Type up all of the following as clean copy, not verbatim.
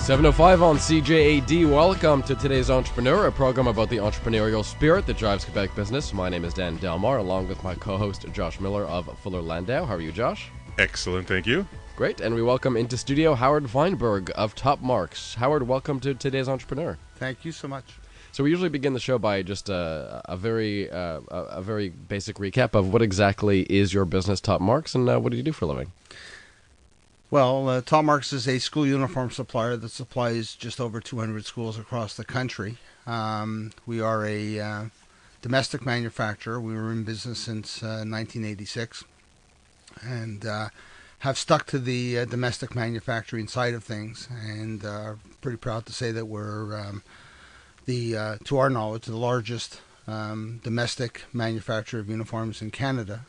7:05 on CJAD. Welcome to today's Entrepreneur, a program about the entrepreneurial spirit that drives Quebec business. My name is Dan Delmar, along with my co-host Josh Miller of Fuller Landau. How are you, Josh? Excellent, thank you. Great, and we welcome into studio Howard Weinberg of Top Marks. Howard, welcome to today's Entrepreneur. Thank you so much. So we usually begin the show by just a very basic recap of what exactly is your business, Top Marks, and what do you do for a living? Well, Top Marks is a school uniform supplier that supplies just over 200 schools across the country. We are a domestic manufacturer. We were in business since 1986 and have stuck to the domestic manufacturing side of things, and pretty proud to say that we're to our knowledge, the largest domestic manufacturer of uniforms in Canada.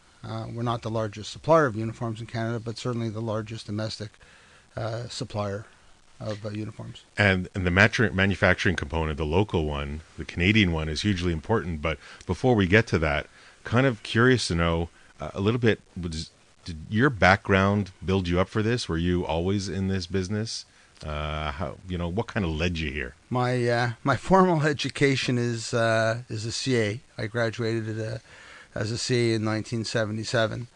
We're not the largest supplier of uniforms in Canada, but certainly the largest domestic supplier of uniforms. And the manufacturing component, the local one, the Canadian one, is hugely important. But before we get to that, kind of curious to know a little bit, did your background build you up for this? Were you always in this business? What kind of led you here? My formal education is a CA. I graduated as a CA in 1977,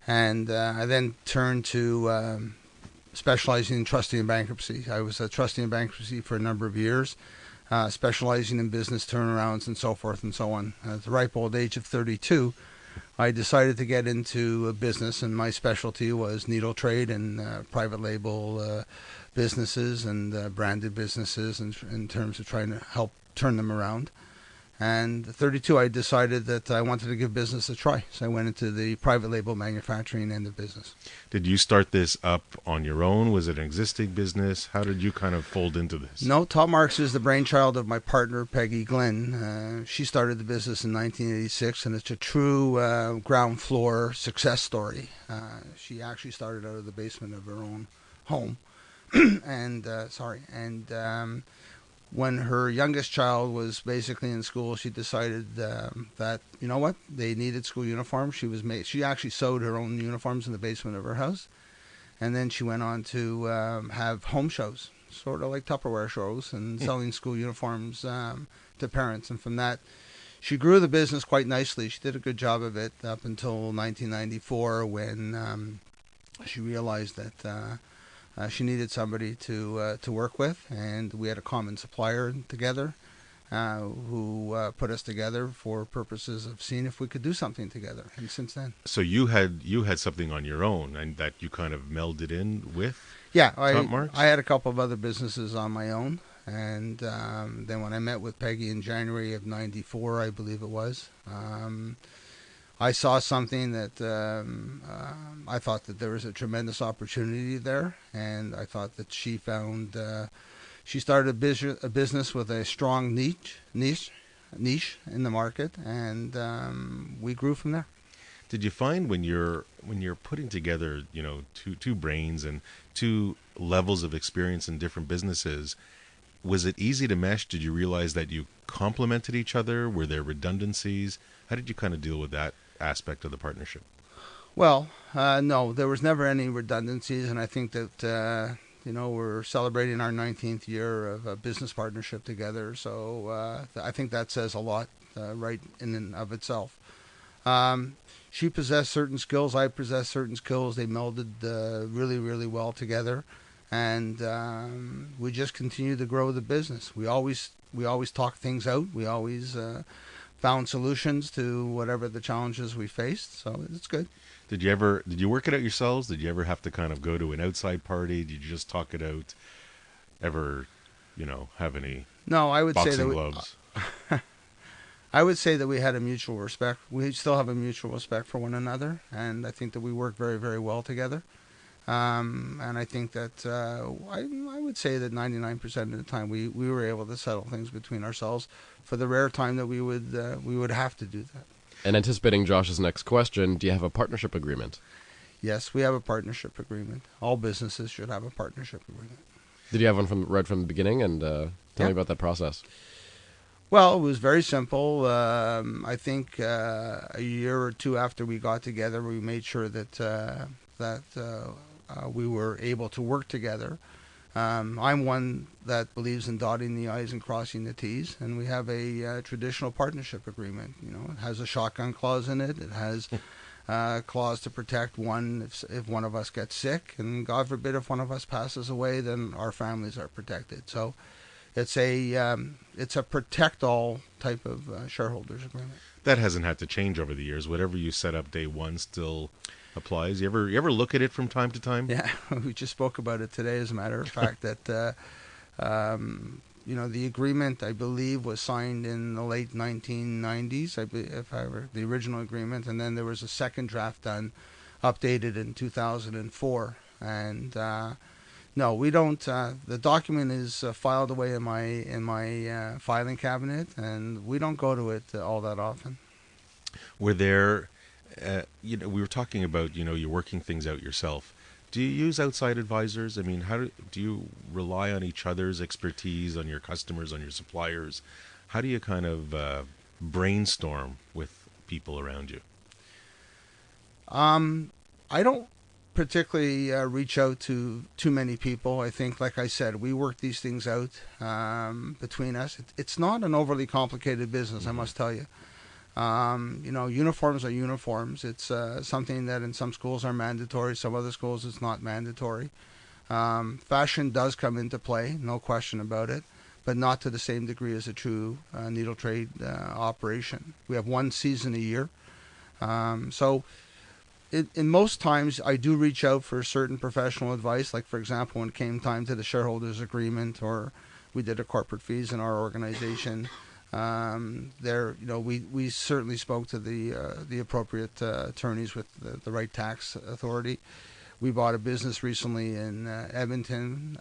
and I then turned to specializing in trustee and bankruptcy. I was a trustee in bankruptcy for a number of years, specializing in business turnarounds and so forth and so on. At the ripe old age of 32, I decided to get into business, and my specialty was needle trade and private label businesses and branded businesses in terms of trying to help turn them around. And at 32, I decided that I wanted to give business a try. So I went into the private label manufacturing end of business. Did you start this up on your own? Was it an existing business? How did you kind of fold into this? No, Top Marks is the brainchild of my partner, Peggy Glenn. She started the business in 1986, and it's a true ground floor success story. She actually started out of the basement of her own home. When her youngest child was basically in school, she decided that, you know what, they needed school uniforms. She actually sewed her own uniforms in the basement of her house. And then she went on to have home shows, sort of like Tupperware shows, and selling school uniforms to parents. And from that, she grew the business quite nicely. She did a good job of it up until 1994 when she realized that she needed somebody to work with, and we had a common supplier together who put us together for purposes of seeing if we could do something together. And since then, so you had something on your own, and that you kind of melded in with. Yeah, Top Marks? I had a couple of other businesses on my own, and then when I met with Peggy in January of '94, I believe it was. I saw something that I thought that there was a tremendous opportunity there, and I thought that she found she started a business with a strong niche in the market, and we grew from there. Did you find when you're putting together, two brains and two levels of experience in different businesses, was it easy to mesh? Did you realize that you complemented each other? Were there redundancies? How did you kind of deal with that aspect of the partnership? Well, no, there was never any redundancies, and I think that we're celebrating our 19th year of a business partnership together, so I think that says a lot right in and of itself. She possessed certain skills, I possessed certain skills. They melded really, really well together, and we just continued to grow the business. We always talked things out. We always found solutions to whatever the challenges we faced, so it's good. Did you work it out yourselves? Did you ever have to kind of go to an outside party? Did you just talk it out? Ever, have any boxing gloves? I would say that we had a mutual respect. We still have a mutual respect for one another, and I think that we work very, very well together. And I think that I would say that 99% of the time we were able to settle things between ourselves for the rare time that we would have to do that. And anticipating Josh's next question, do you have a partnership agreement? Yes, we have a partnership agreement. All businesses should have a partnership agreement. Did you have one right from the beginning? And tell me about that process. Well, it was very simple. I think a year or two after we got together, we made sure that we were able to work together I'm one that believes in dotting the I's and crossing the T's, and we have a traditional partnership agreement. You know, it has a shotgun clause in it. It has a clause to protect one if one of us gets sick, and God forbid if one of us passes away, then our families are protected. So it's a protect all type of shareholders agreement. That hasn't had to change over the years. Whatever you set up day one still applies. You ever look at it from time to time? Yeah, we just spoke about it today, as a matter of fact, that the agreement, I believe, was signed in the late 1990s, the original agreement, and then there was a second draft done, updated in 2004. And no, we don't. The document is filed away in my filing cabinet, and we don't go to it all that often. Were there, we were talking about, you're working things out yourself. Do you use outside advisors? I mean, do you rely on each other's expertise, on your customers, on your suppliers? How do you kind of brainstorm with people around you? I don't particularly reach out to too many people. I think, like I said, we work these things out between us. It's not an overly complicated business, I must tell you. Uniforms are uniforms. It's something that in some schools are mandatory, some other schools it's not mandatory. Fashion does come into play, no question about it, but not to the same degree as a true needle trade operation. We have one season a year. So in most times I do reach out for certain professional advice, like for example when it came time to the shareholders agreement, or we did a corporate fees in our organization. We certainly spoke to the appropriate attorneys with the right tax authority. We bought a business recently in Edmonton,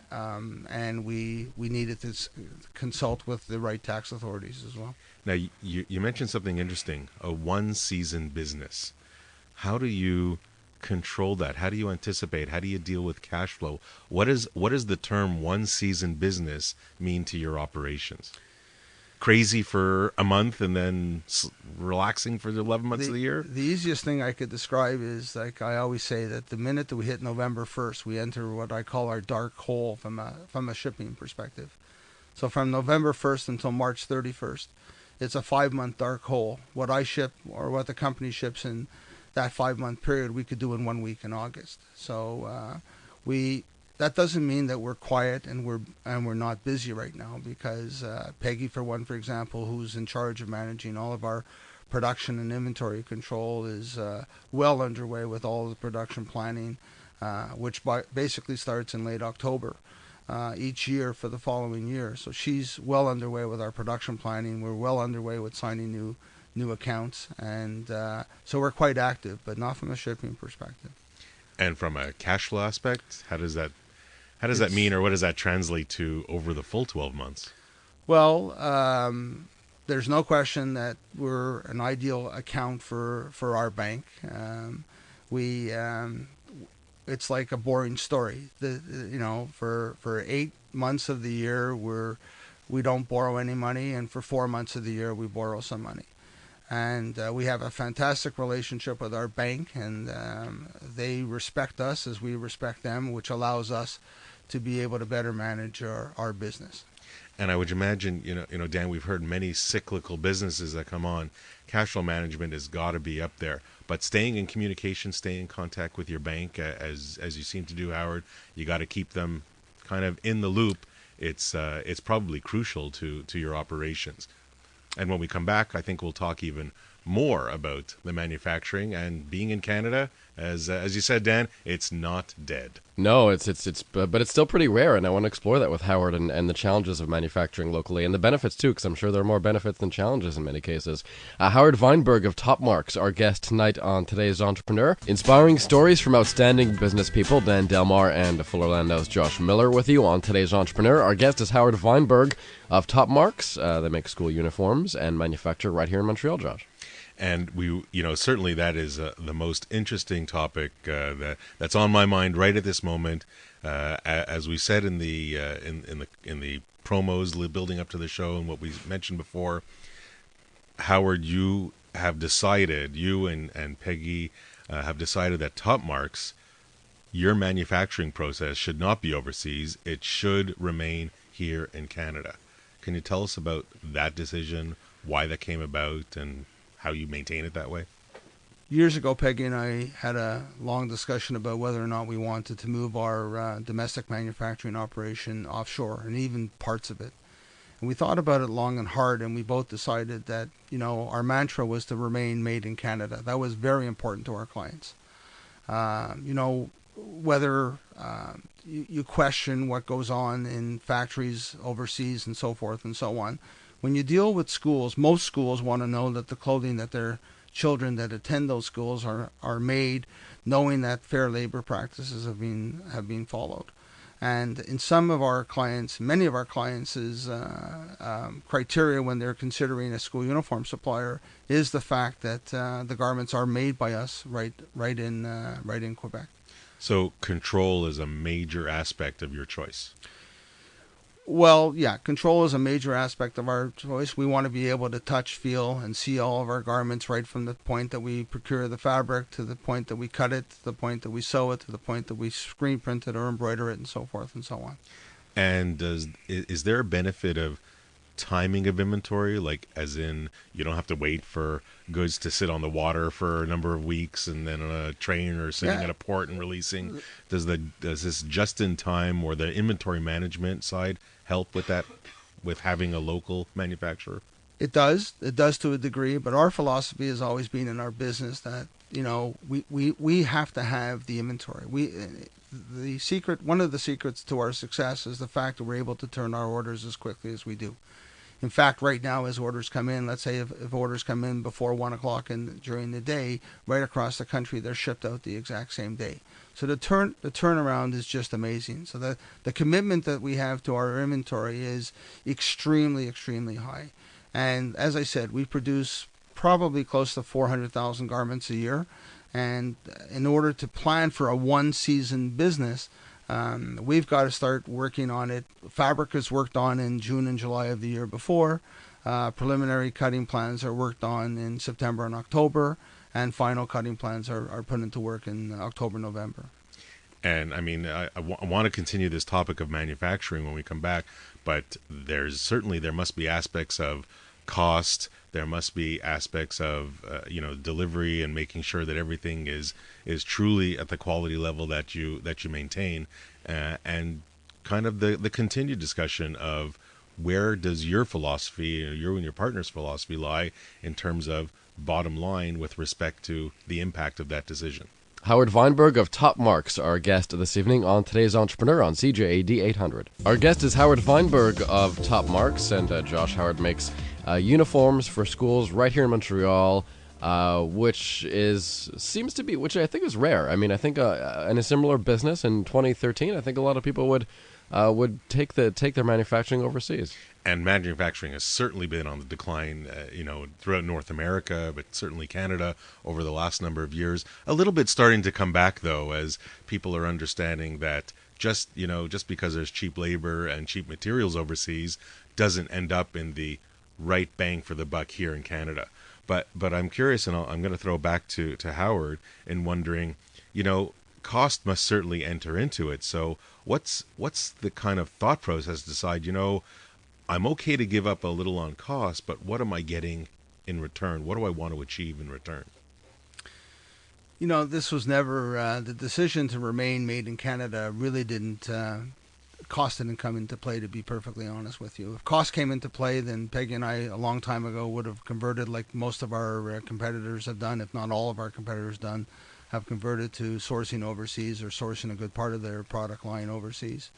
and we needed to consult with the right tax authorities as well. Now, you mentioned something interesting, a one-season business. How do you control that? How do you anticipate? How do you deal with cash flow? What does the term one-season business mean to your operations? Crazy for a month and then relaxing for the 11 months of the year? The easiest thing I could describe is, like I always say, that the minute that we hit November 1st, we enter what I call our dark hole from a shipping perspective. So from November 1st until March 31st, it's a 5-month dark hole. What I ship or what the company ships in that 5-month period, we could do in 1 week in August. So that doesn't mean that we're quiet and we're not busy right now, because Peggy, for example, who's in charge of managing all of our production and inventory control, is well underway with all the production planning, which basically starts in late October each year for the following year. So she's well underway with our production planning. We're well underway with signing new accounts, and so we're quite active, but not from a shipping perspective. And from a cash flow aspect, how does that mean, or what does that translate to over the full 12 months? Well, there's no question that we're an ideal account for our bank. It's like a boring story. For 8 months of the year we don't borrow any money, and for 4 months of the year we borrow some money. And we have a fantastic relationship with our bank, and they respect us as we respect them, which allows us to be able to better manage our business. And I would imagine, Dan, we've heard many cyclical businesses that come on. Cash flow management has got to be up there. But staying in communication, staying in contact with your bank, as you seem to do, Howard, you got to keep them kind of in the loop. It's probably crucial to your operations. And when we come back, I think we'll talk even more about the manufacturing and being in Canada. As you said, Dan, it's not dead. No, but it's still pretty rare, and I want to explore that with Howard and the challenges of manufacturing locally, and the benefits too, because I'm sure there are more benefits than challenges in many cases. Howard Weinberg of Top Marks, our guest tonight on Today's Entrepreneur. Inspiring stories from outstanding business people, Dan Delmar and Fuller Landau's Josh Miller with you on Today's Entrepreneur. Our guest is Howard Weinberg of Top Marks. They make school uniforms and manufacture right here in Montreal, Josh. And we, certainly that is the most interesting topic that's on my mind right at this moment. As we said in the promos building up to the show, and what we mentioned before, Howard, you have decided, you and Peggy have decided that Top Marks your manufacturing process should not be overseas. It should remain here in Canada. Can you tell us about that decision, why that came about, and how you maintain it that way? Years ago, Peggy and I had a long discussion about whether or not we wanted to move our domestic manufacturing operation offshore, and even parts of it. And we thought about it long and hard, and we both decided that, our mantra was to remain made in Canada. That was very important to our clients. Whether you question what goes on in factories overseas and so forth and so on, when you deal with schools, most schools want to know that the clothing that their children that attend those schools are made, knowing that fair labor practices have been followed. And in some of our clients, many of our clients' criteria when they're considering a school uniform supplier is the fact that the garments are made by us right in Quebec. So control is a major aspect of your choice. Well, yeah, control is a major aspect of our choice. We want to be able to touch, feel, and see all of our garments right from the point that we procure the fabric to the point that we cut it, to the point that we sew it, to the point that we screen print it or embroider it, and so forth and so on. And is there a benefit of timing of inventory, like as in you don't have to wait for goods to sit on the water for a number of weeks and then on a train or sitting at a port and releasing? Does this just in time or the inventory management side help with that, with having a local manufacturer? It does to a degree, but our philosophy has always been in our business that we have to have the inventory. One of the secrets to our success is the fact that we're able to turn our orders as quickly as we do. In fact, right now, as orders come in, let's say if orders come in before 1 o'clock during the day, right across the country, they're shipped out the exact same day. So the turnaround is just amazing. So the commitment that we have to our inventory is extremely, extremely high. And as I said, we produce probably close to 400,000 garments a year. And in order to plan for a one-season business, we've got to start working on it. Fabric is worked on in June and July of the year before. Preliminary cutting plans are worked on in September and October, and final cutting plans are put into work in October, November. And I mean, I want to continue this topic of manufacturing when we come back, but there must be aspects of cost. There must be aspects of delivery and making sure that everything is truly at the quality level that you maintain, and kind of the continued discussion of where does your philosophy, your and your partner's philosophy, lie in terms of bottom line with respect to the impact of that decision. Howard Weinberg of Top Marks, our guest this evening on Today's Entrepreneur on CJAD 800. Our guest is Howard Weinberg of Top Marks, and Josh Howard makes uniforms for schools right here in Montreal, which I think is rare. I mean, I think in a similar business in 2013, I think a lot of people would take their manufacturing overseas. And manufacturing has certainly been on the decline, throughout North America, but certainly Canada over the last number of years. A little bit starting to come back, though, as people are understanding that just because there's cheap labor and cheap materials overseas doesn't end up in the right bang for the buck here in Canada. But I'm curious, and I'm going to throw back to Howard in wondering, cost must certainly enter into it. So what's the kind of thought process to decide, I'm okay to give up a little on cost, but what am I getting in return? What do I want to achieve in return? This was never the decision to remain made in Canada. Really didn't cost didn't come into play, to be perfectly honest with you. If cost came into play, then Peggy and I a long time ago would have converted, like most of our competitors have done, if not all of our competitors have converted to sourcing overseas or sourcing a good part of their product line overseas.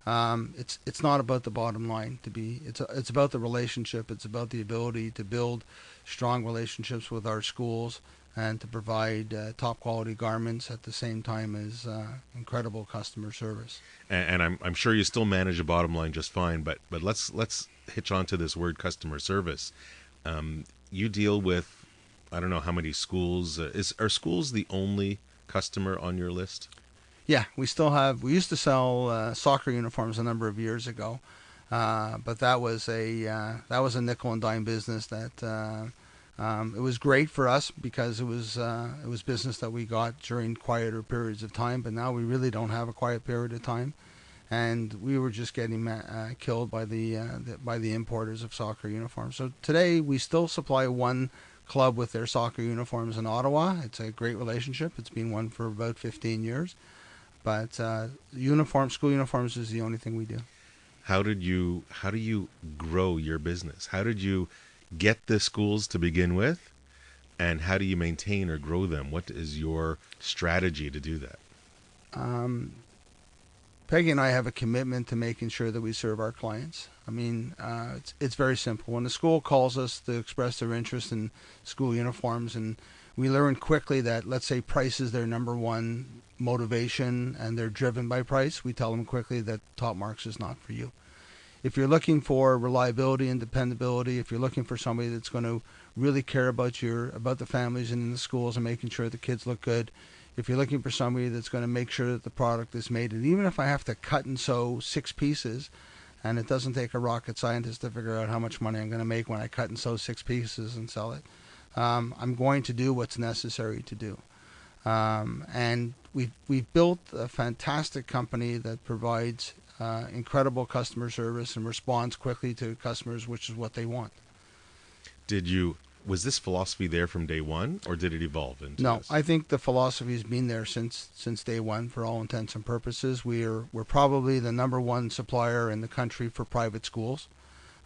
It's not about the bottom line. It's about the relationship. It's about the ability to build strong relationships with our schools and to provide top quality garments at the same time as incredible customer service. And I'm sure you still manage a bottom line just fine. But let's hitch onto this word customer service. You deal with, I don't know how many schools. Are schools the only customer on your list? Yeah, we used to sell soccer uniforms a number of years ago, but that was a nickel and dime business that It was great for us because it was business that we got during quieter periods of time. But now we really don't have a quiet period of time, and we were just getting killed by the importers of soccer uniforms. So today we still supply one club with their soccer uniforms in Ottawa. It's a great relationship. It's been one for about 15 years. But school uniforms is the only thing we do. How do you grow your business? How did you get the schools to begin with, and how do you maintain or grow them? What is your strategy to do that? Peggy and I have a commitment to making sure that we serve our clients. I mean, it's very simple. When the school calls us to express their interest in school uniforms, and we learn quickly that, let's say, price is their number one motivation and they're driven by price, we tell them quickly that Top Marks is not for you. If you're looking for reliability and dependability, if you're looking for somebody that's going to really care about the families and in the schools and making sure the kids look good, if you're looking for somebody that's going to make sure that the product is made, and even if I have to cut and sew 6 pieces, and it doesn't take a rocket scientist to figure out how much money I'm going to make when I cut and sew 6 pieces and sell it, I'm going to do what's necessary to do. And we've built a fantastic company that provides incredible customer service and responds quickly to customers, which is what they want. Was this philosophy there from day one, or did it evolve into No, this? I think the philosophy has been there since day one for all intents and purposes. We're probably the number one supplier in the country for private schools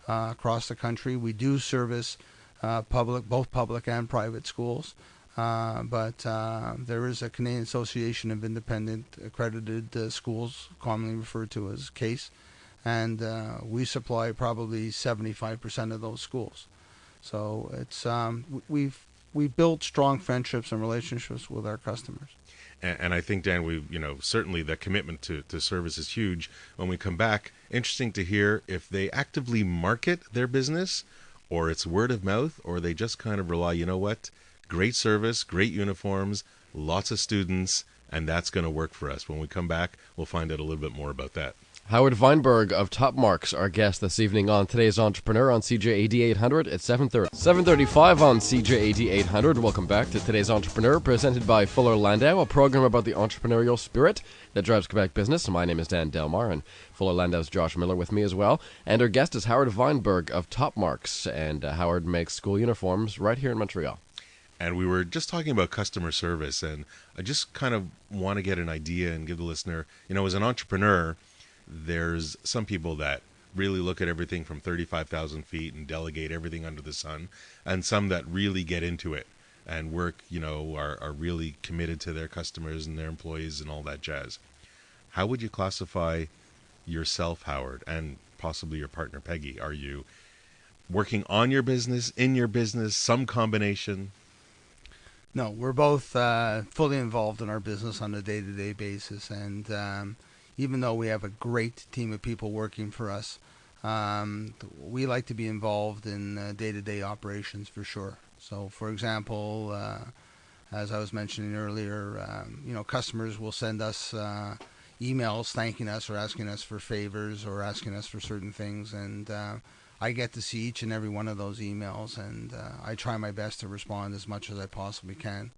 across the country. We do service both public and private schools. But there is a Canadian Association of Independent Accredited Schools, commonly referred to as CASE, and we supply probably 75% of those schools. So it's we've built strong friendships and relationships with our customers. And I think, Dan, certainly the commitment to service is huge. When we come back, interesting to hear if they actively market their business, or it's word of mouth, or they just kind of rely, great service, great uniforms, lots of students, and that's going to work for us. When we come back, we'll find out a little bit more about that. Howard Weinberg of Top Marks, our guest this evening on Today's Entrepreneur on CJAD 800 at 7:30. 7:35 on CJAD 800. Welcome back to Today's Entrepreneur, presented by Fuller Landau, a program about the entrepreneurial spirit that drives Quebec business. My name is Dan Delmar, and Fuller Landau's Josh Miller with me as well. And our guest is Howard Weinberg of Top Marks, and Howard makes school uniforms right here in Montreal. And we were just talking about customer service, and I just kind of want to get an idea and give the listener, as an entrepreneur, there's some people that really look at everything from 35,000 feet and delegate everything under the sun, and some that really get into it and work, are really committed to their customers and their employees and all that jazz. How would you classify yourself, Howard, and possibly your partner, Peggy? Are you working on your business, in your business, some combination? No, we're both fully involved in our business on a day-to-day basis, and even though we have a great team of people working for us, we like to be involved in day-to-day operations for sure. So, for example, as I was mentioning earlier, customers will send us emails thanking us or asking us for favors or asking us for certain things, and I get to see each and every one of those emails, and I try my best to respond as much as I possibly can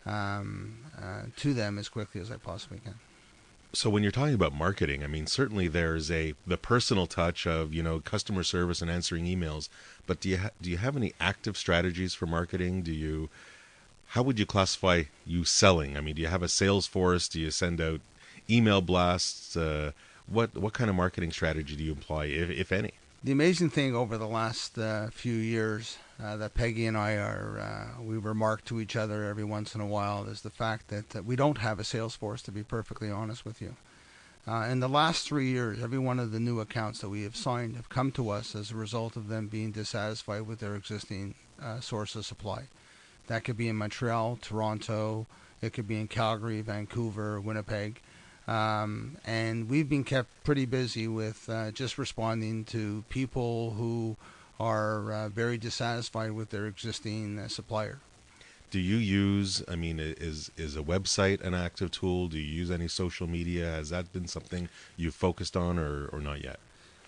to them as quickly as I possibly can. So when you're talking about marketing, I mean, certainly there's the personal touch of, customer service and answering emails, but do you have any active strategies for marketing? How would you classify you selling? I mean, do you have a sales force? Do you send out email blasts? What kind of marketing strategy do you employ, if any? The amazing thing over the last few years that Peggy and I we remark to each other every once in a while is the fact that we don't have a sales force, to be perfectly honest with you. In the last 3 years, every one of the new accounts that we have signed have come to us as a result of them being dissatisfied with their existing source of supply. That could be in Montreal, Toronto, it could be in Calgary, Vancouver, Winnipeg. And we've been kept pretty busy with just responding to people who are very dissatisfied with their existing supplier. Do you use, is a website an active tool? Do you use any social media? Has that been something you've focused on or not yet?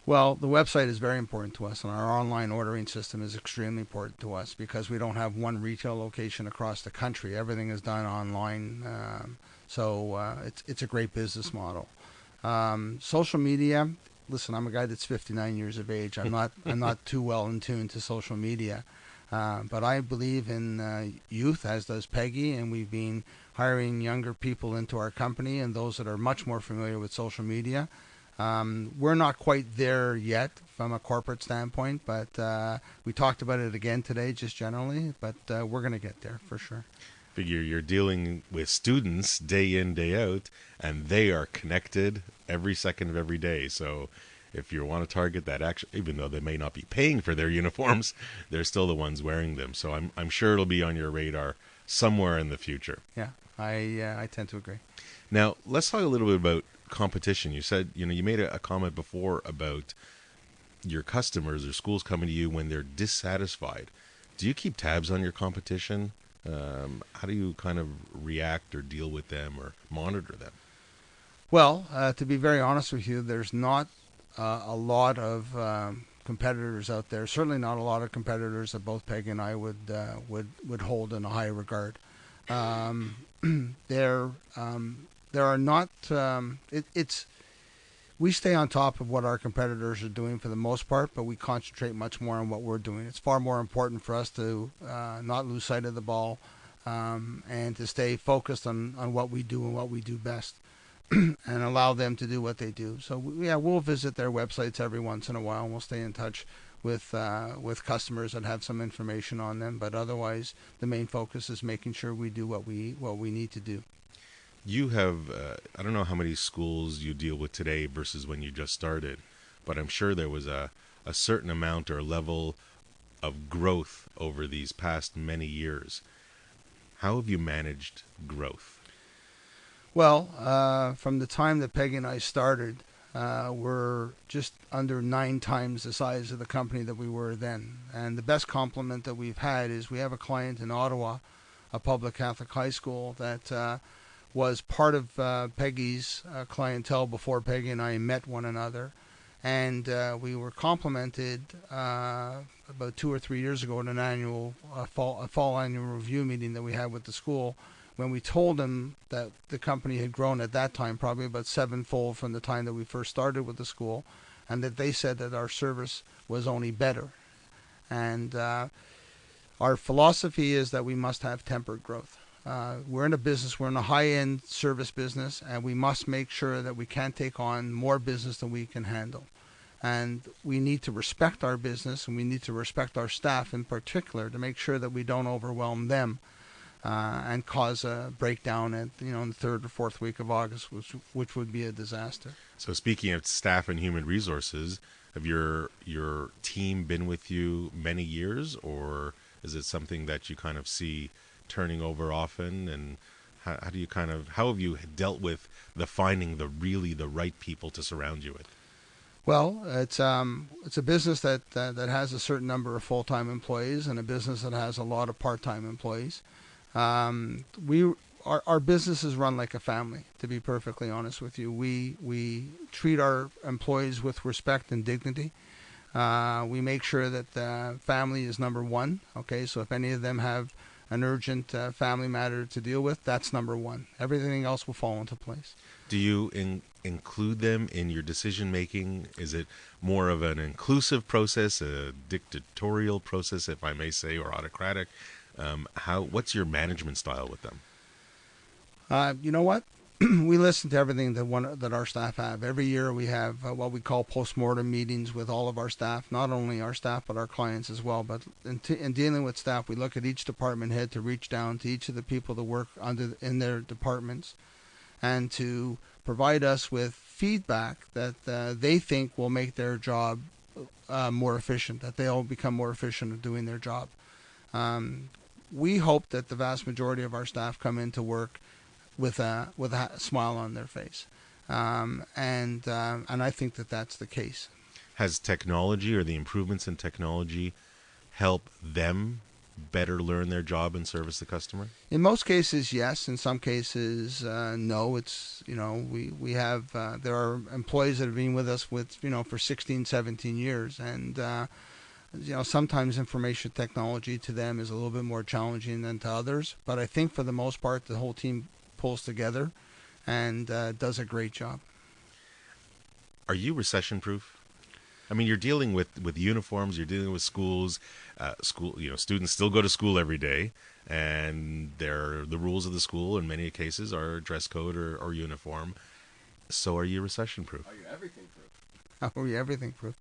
Well, the website is very important to us, and our online ordering system is extremely important to us because we don't have one retail location across the country. Everything is done online, it's a great business model. Social media. Listen, I'm a guy that's 59 years of age. I'm not too well in tune to social media, but I believe in youth, as does Peggy, and we've been hiring younger people into our company and those that are much more familiar with social media. We're not quite there yet from a corporate standpoint, but we talked about it again today, just generally. But we're going to get there for sure. Figure you're dealing with students day in, day out, and they are connected every second of every day. So if you want to target that action, even though they may not be paying for their uniforms, they're still the ones wearing them. So I'm sure it'll be on your radar somewhere in the future. Yeah, I tend to agree. Now, let's talk a little bit about competition. You said, you made a comment before about your customers or schools coming to you when they're dissatisfied. Do you keep tabs on your competition? How do you kind of react or deal with them or monitor them? Well, to be very honest with you, there's not a lot of competitors out there. Certainly not a lot of competitors that both Peg and I would hold in a high regard. Um, there are not. It's we stay on top of what our competitors are doing for the most part, but we concentrate much more on what we're doing. It's far more important for us to not lose sight of the ball and to stay focused on what we do and what we do best and allow them to do what they do. So, yeah, we'll visit their websites every once in a while, and we'll stay in touch with customers that have some information on them. But otherwise, the main focus is making sure we do what we need to do. You have, I don't know how many schools you deal with today versus when you just started, but I'm sure there was a certain amount or level of growth over these past many years. How have you managed growth? Well, from the time that Peggy and I started, we're just under 9 times the size of the company that we were then. And the best compliment that we've had is we have a client in Ottawa, a public Catholic high school that was part of Peggy's clientele before Peggy and I met one another. And we were complimented about 2 or 3 years ago at an annual fall annual review meeting that we had with the school, when we told them that the company had grown at that time probably about 7-fold from the time that we first started with the school, and that they said that our service was only better. And our philosophy is that we must have tempered growth. We're in a high-end service business, and we must make sure that we can't take on more business than we can handle. And we need to respect our business, and we need to respect our staff in particular to make sure that we don't overwhelm them and cause a breakdown in the third or fourth week of August, which would be a disaster. So speaking of staff and human resources, have your team been with you many years, or is it something that you kind of see turning over often? And how have you dealt with finding the right people to surround you with? Well, it's a business that has a certain number of full-time employees and a business that has a lot of part-time employees. Our business is run like a family, to be perfectly honest with you. We treat our employees with respect and dignity. We make sure that family is number one. Okay, so if any of them have an urgent family matter to deal with, that's number one. Everything else will fall into place. Do you include them in your decision making? Is it more of an inclusive process, a dictatorial process, if I may say, or autocratic? What's your management style with them? You know what? We listen to everything that our staff have. Every year we have what we call postmortem meetings with all of our staff, not only our staff but our clients as well. But in dealing with staff, we look at each department head to reach down to each of the people that work in their departments and to provide us with feedback that they think will make their job more efficient, that they'll become more efficient at doing their job. We hope that the vast majority of our staff come into work with a smile on their face, and I think that that's the case. Has technology or the improvements in technology help them better learn their job and service the customer? In most cases, yes. In some cases, no. It's, we have, there are employees that have been with us for 16, 17 years. And, sometimes information technology to them is a little bit more challenging than to others. But I think for the most part, the whole team pulls together and does a great job. Are you recession proof? I mean, you're dealing with uniforms, you're dealing with schools. Students still go to school every day, and the rules of the school in many cases are dress code or uniform. So are you recession proof? Are you everything proof? Are we everything proof?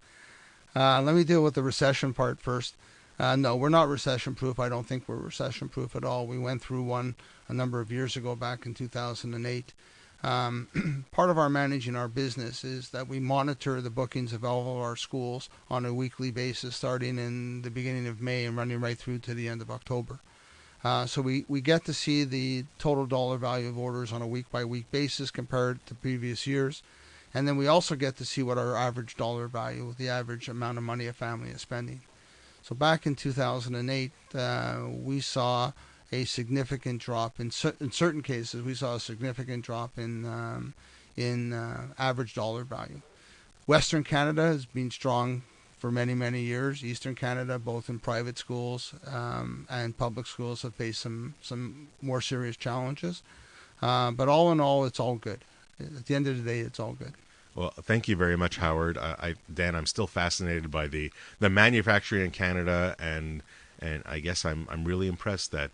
Let me deal with the recession part first. No, we're not recession proof. I don't think we're recession proof at all. We went through one a number of years ago, back in 2008. Part of our managing our business is that we monitor the bookings of all of our schools on a weekly basis, starting in the beginning of May and running right through to the end of October. So we get to see the total dollar value of orders on a week-by-week basis compared to previous years. And then we also get to see what our average dollar value, the average amount of money a family is spending. So back in 2008, we saw a significant drop. In certain cases, we saw a significant drop in average dollar value. Western Canada has been strong for many, many years. Eastern Canada, both in private schools and public schools, have faced some more serious challenges. But all in all, it's all good. At the end of the day, it's all good. Well, thank you very much, Howard. Dan, I'm still fascinated by the manufacturing in Canada, and I guess I'm really impressed that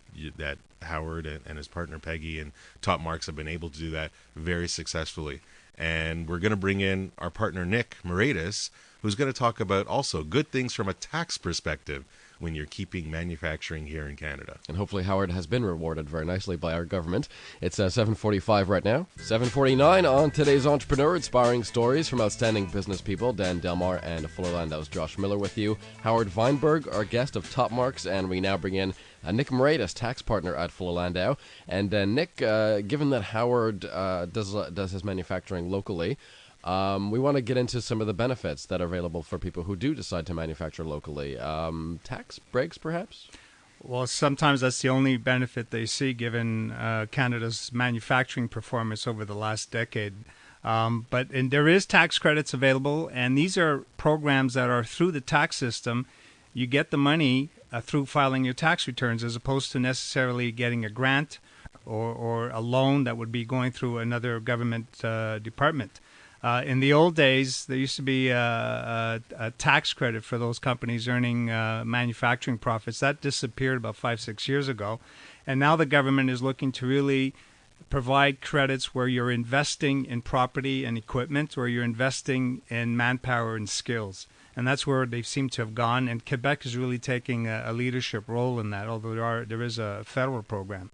Howard and his partner Peggy and Top Marks have been able to do that very successfully. And we're going to bring in our partner Nick Moratis, who's going to talk about also good things from a tax perspective when you're keeping manufacturing here in Canada. And hopefully Howard has been rewarded very nicely by our government. It's 7:45 right now. 7:49 on today's Entrepreneur, inspiring stories from outstanding business people. Dan Delmar and Fuller Landau's Josh Miller with you. Howard Weinberg, our guest of Top Marks, and we now bring in Nick Moratis, tax partner at Fuller Landau. And Nick, given that Howard does his manufacturing locally, we want to get into some of the benefits that are available for people who do decide to manufacture locally. Tax breaks, perhaps? Well, sometimes that's the only benefit they see given Canada's manufacturing performance over the last decade. But there is tax credits available, and these are programs that are through the tax system. You get the money through filing your tax returns as opposed to necessarily getting a grant or a loan that would be going through another government department. In the old days, there used to be a tax credit for those companies earning manufacturing profits. That disappeared about 5-6 years ago. And now the government is looking to really provide credits where you're investing in property and equipment, where you're investing in manpower and skills. And that's where they seem to have gone. And Quebec is really taking a leadership role in that, although there is a federal program.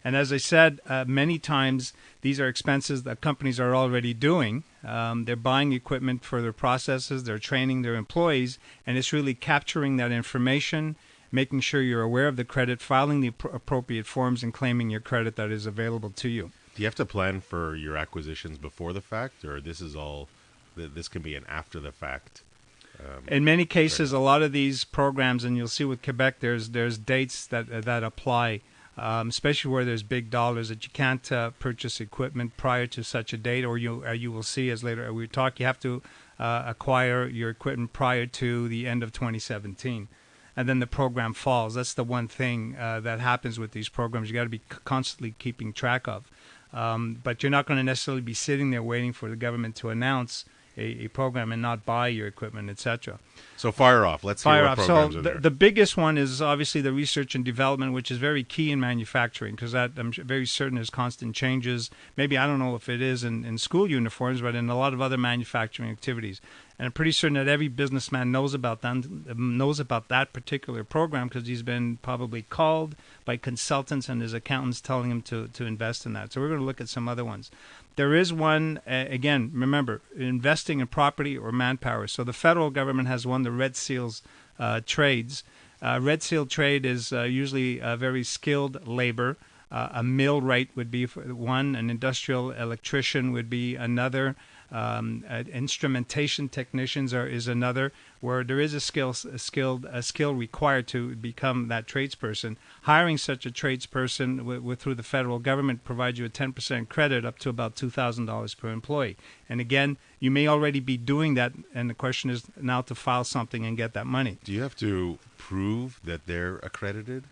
And as I said, many times these are expenses that companies are already doing. They're buying equipment for their processes, they're training their employees, and it's really capturing that information, making sure you're aware of the credit, filing the appropriate forms, and claiming your credit that is available to you. Do you have to plan for your acquisitions before the fact, or this can be an after the fact? In many cases, a lot of these programs, and you'll see with Quebec, there's dates that apply. Especially where there's big dollars, that you can't purchase equipment prior to such a date, or you will see, as later we talk, you have to acquire your equipment prior to the end of 2017, and then the program falls. That's the one thing that happens with these programs. You got to be constantly keeping track of, but you're not going to necessarily be sitting there waiting for the government to announce a program and not buy your equipment, etc. So fire off. Let's hear what programs are there. The biggest one is obviously the research and development, which is very key in manufacturing, because that I'm very certain there's constant changes. Maybe, I don't know if it is in school uniforms, but in a lot of other manufacturing activities. And I'm pretty certain that every businessman knows about that particular program, because he's been probably called by consultants and his accountants telling him to invest in that. So we're going to look at some other ones. There is one, again, remember, investing in property or manpower. So the federal government has one, the Red Seals trades. Red Seal trade is usually very skilled labor. A millwright would be one, an industrial electrician would be another. Instrumentation technicians is another, where there is a skill required to become that tradesperson. Hiring such a tradesperson through the federal government provides you a 10% credit up to about $2,000 per employee. And again, you may already be doing that, and the question is now to file something and get that money. Do you have to prove that they're accredited?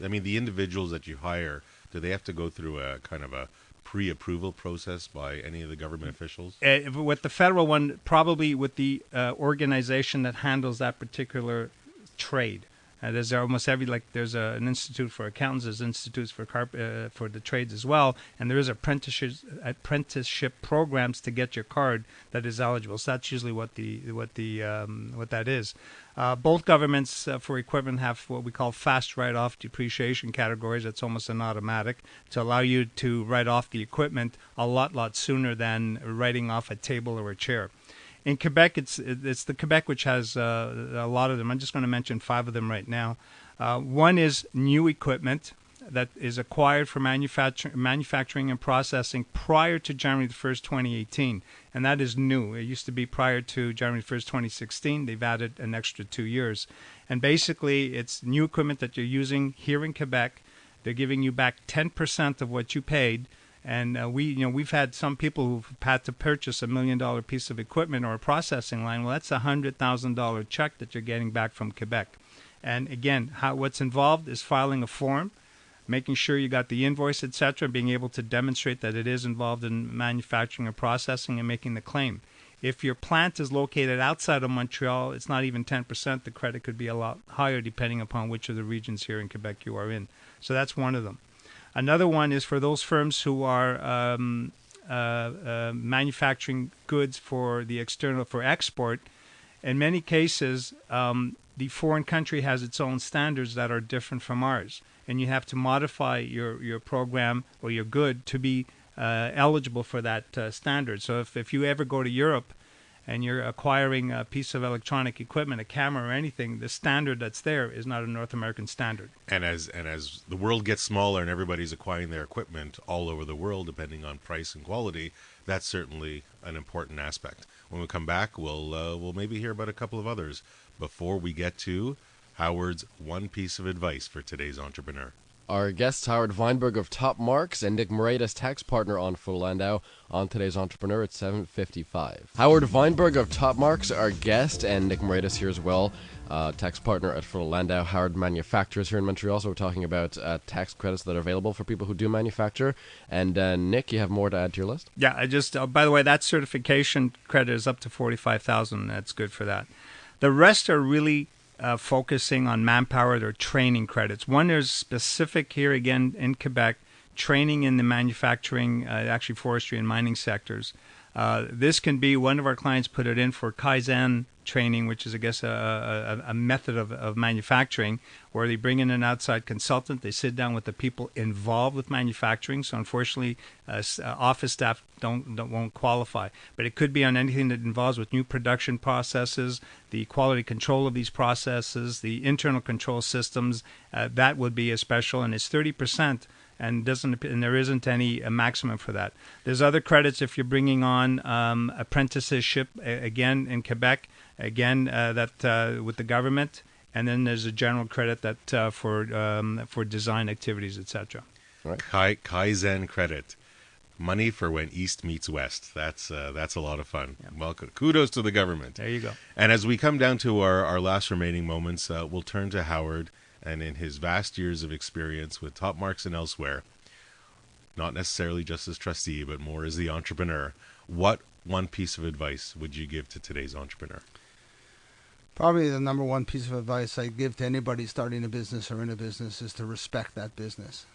I mean, the individuals that you hire, do they have to go through a kind of a pre-approval process by any of the government officials? With the federal one, probably with the organization that handles that particular trade. There's almost there's an institute for accountants, there's institutes for the trades as well, and there is apprenticeship programs to get your card that is eligible. So that's usually what that is. Both governments for equipment have what we call fast write-off depreciation categories. That's almost an automatic to allow you to write off the equipment a lot sooner than writing off a table or a chair. In Quebec, it's the Quebec which has a lot of them. I'm just going to mention 5 of them right now. One is new equipment that is acquired for manufacturing and processing prior to January the 1st, 2018. And that is new. It used to be prior to January 1st, 2016. They've added an extra 2 years. And basically, it's new equipment that you're using here in Quebec. They're giving you back 10% of what you paid. And we've had some people who've had to purchase $1 million piece of equipment or a processing line. Well, that's a $100,000 check that you're getting back from Quebec. And again, what's involved is filing a form, making sure you got the invoice, etc., being able to demonstrate that it is involved in manufacturing or processing, and making the claim. If your plant is located outside of Montreal, it's not even 10%. The credit could be a lot higher depending upon which of the regions here in Quebec you are in. So that's one of them. Another one is for those firms who are manufacturing goods for export. In many cases, the foreign country has its own standards that are different from ours, and you have to modify your program or your good to be eligible for that standard. So if you ever go to Europe and you're acquiring a piece of electronic equipment, a camera or anything, the standard that's there is not a North American standard. And as the world gets smaller and everybody's acquiring their equipment all over the world, depending on price and quality, that's certainly an important aspect. When we come back, we'll maybe hear about a couple of others before we get to Howard's one piece of advice for today's entrepreneur. Our guests, Howard Weinberg of Top Marks and Nick Moredas, tax partner on Full Landau, on today's Entrepreneur at 7:55. Howard Weinberg of Top Marks, our guest, and Nick Moredas here as well, tax partner at Full Landau. Howard manufactures here in Montreal, so we're talking about tax credits that are available for people who do manufacture. And Nick, you have more to add to your list? Yeah, I just, by the way, that certification credit is up to $45,000. That's good for that. The rest are really focusing on manpower or training credits. One is specific here again in Quebec, training in the manufacturing, actually forestry and mining sectors. This can be, one of our clients put it in for Kaizen training, which is, I guess, a method of manufacturing, where they bring in an outside consultant. They sit down with the people involved with manufacturing. So unfortunately, office staff won't qualify. But it could be on anything that involves with new production processes, the quality control of these processes, the internal control systems. That would be a special, and it's 30%. And there isn't any maximum for that. There's other credits if you're bringing on apprenticeship, again in Quebec, again that with the government, and then there's a general credit that for design activities, etc. Right. Kaizen credit, money for when East meets West. That's a lot of fun. Yeah. Well, kudos to the government. There you go. And as we come down to our last remaining moments, we'll turn to Howard. And in his vast years of experience with Top Marks and elsewhere, not necessarily just as trustee, but more as the entrepreneur, what one piece of advice would you give to today's entrepreneur? Probably the number one piece of advice I give to anybody starting a business or in a business is to respect that business.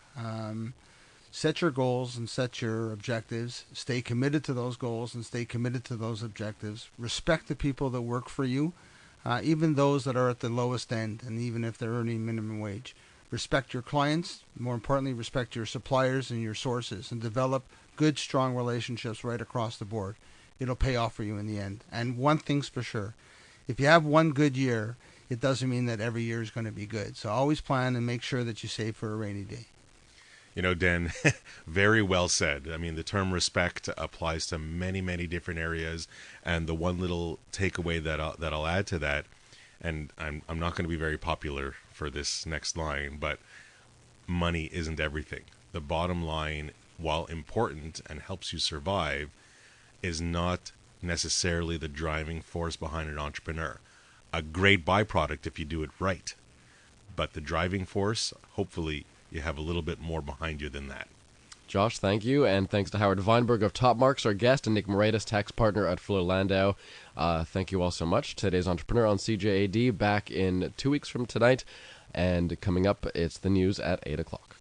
Set your goals and set your objectives. Stay committed to those goals and stay committed to those objectives. Respect the people that work for you. Even those that are at the lowest end, and even if they're earning minimum wage. Respect your clients. More importantly, respect your suppliers and your sources, and develop good, strong relationships right across the board. It'll pay off for you in the end. And one thing's for sure. If you have one good year, it doesn't mean that every year is going to be good. So always plan and make sure that you save for a rainy day. You know, Dan, very well said. I mean, the term respect applies to many, many different areas. And the one little takeaway that I'll add to that, and I'm not going to be very popular for this next line, but money isn't everything. The bottom line, while important and helps you survive, is not necessarily the driving force behind an entrepreneur. A great byproduct if you do it right. But the driving force, hopefully, you have a little bit more behind you than that. Josh, thank you, and thanks to Howard Weinberg of Topmarks, our guest, and Nick Moretus, tax partner at Fuller Landau. Thank you all so much. Today's Entrepreneur on CJAD back in 2 weeks from tonight, and coming up, it's the news at 8 o'clock.